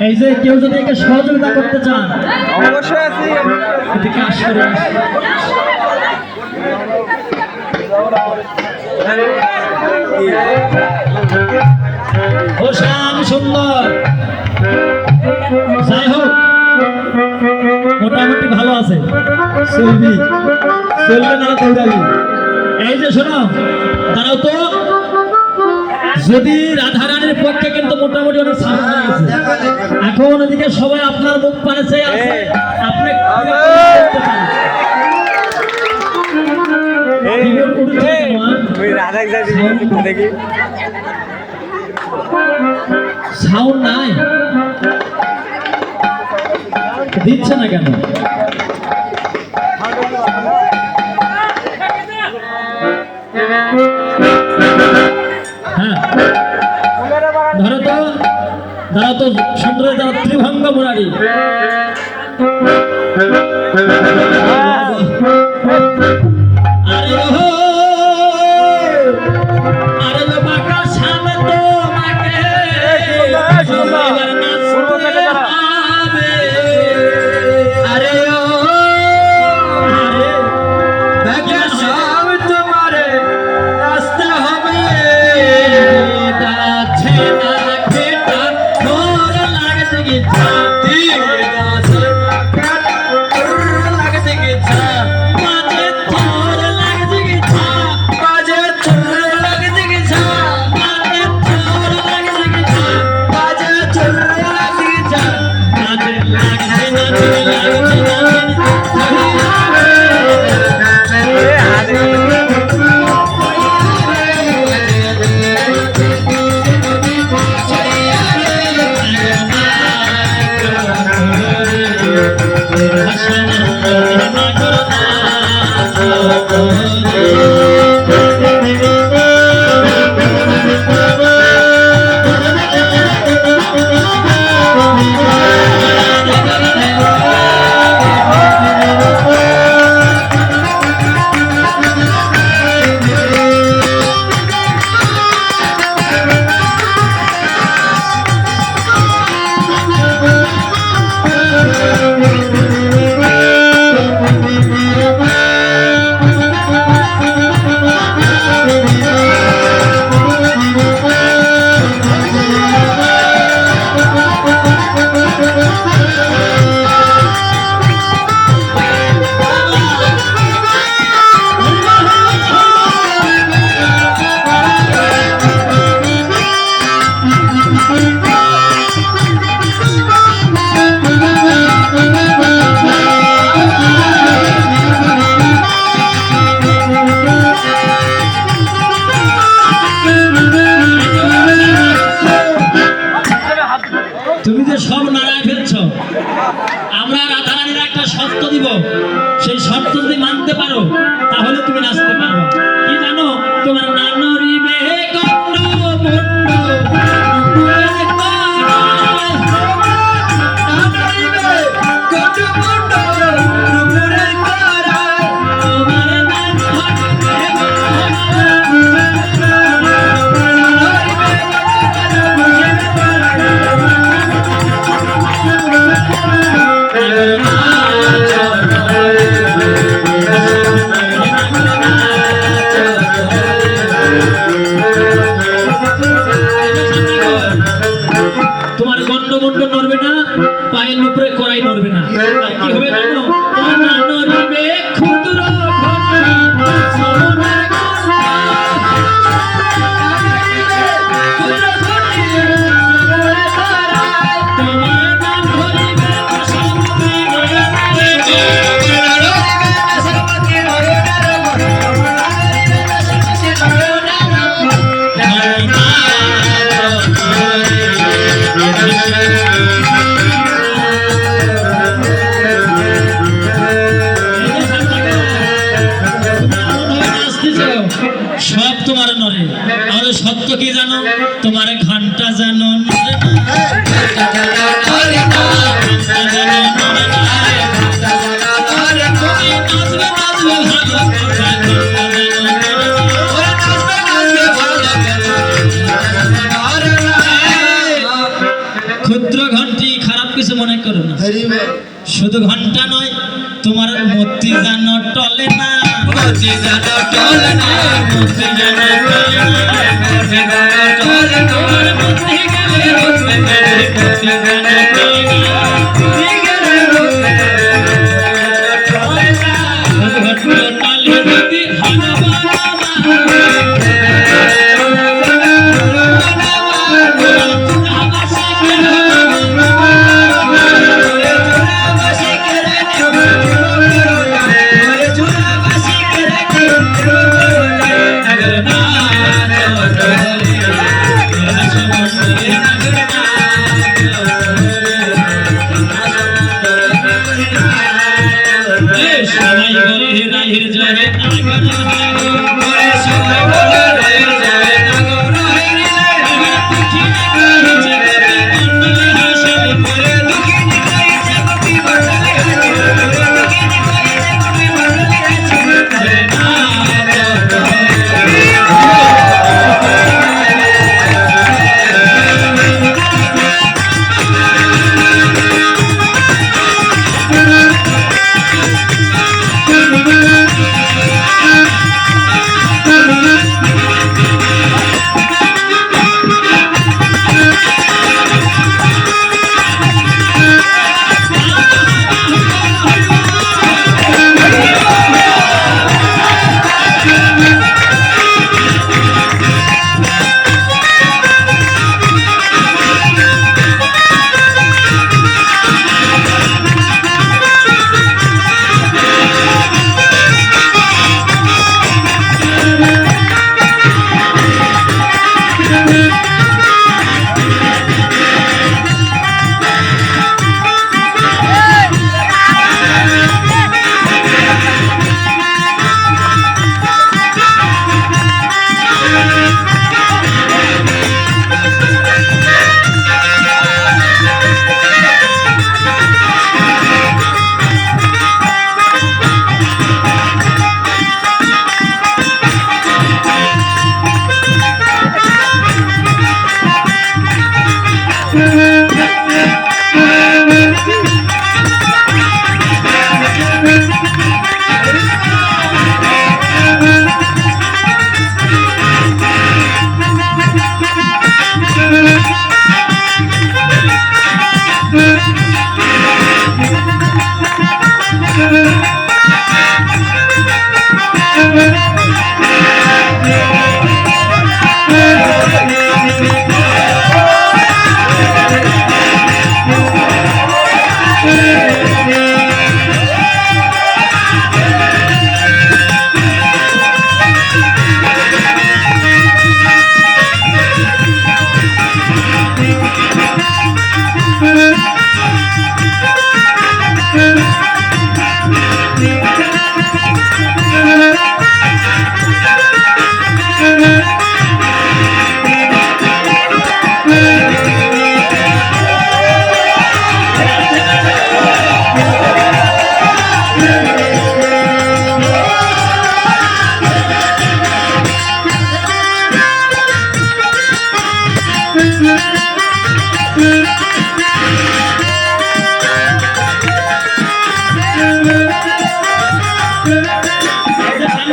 এই যে কেউ যদি একে সহযোগিতা করতে চান অবশ্যই আছি এদিকে আসলে ও শ্যাম সুন্দর যাই হোক মোটামুটি ভালো আছে চলবি চলবে না দৌড়াবি এই যে শোনো দাঁড়াও তো যদি রাধারানীর পক্ষে কিন্তু মোটামুটি অনেক সাহস হয়ে গেছে এখন ওদিকে সবাই আপনার মুখ পানেছে আপনি দেখি সাউন্ড নাই দিচ্ছে না কেন হ্যাঁ ধরো তো সুন্দর ত্রিভঙ্গ মুরারি তুমি যে সব নাড়ায় ফেলছ আমরা রাধারানীর একটা শর্ত দিব সেই শর্ত যদি মানতে পারো তাহলে তুমি নাচতে পারবে কি জানো তোমার নানরিবে গন্ড তোমার গন্ড মন্ড নড়বে না পায়ের উপরে কড়াই নড়বে না কি হবে জানো তোমার নড়বে ক্ষুদ্র সব তোমার নরে আর সত্য কি জানো তোমার ঘন্টা জানো নাচবে ক্ষুদ্র ঘন্টি খারাপ কিছু মনে করো না, শুধু ঘন্টা নয়, তোমার মতি যেন টলে না, মতি যেন টলে না, মতি যেন টলে না, মতি যেন টলে না, তোমার মতি গেলে রোজে গেলে, মতি যেন টলে না, মতি গেলে রোজে গেলে, টলে না, শুধু ঘন্টা টলে যদি হানা সবাই বলে রাহির জয়।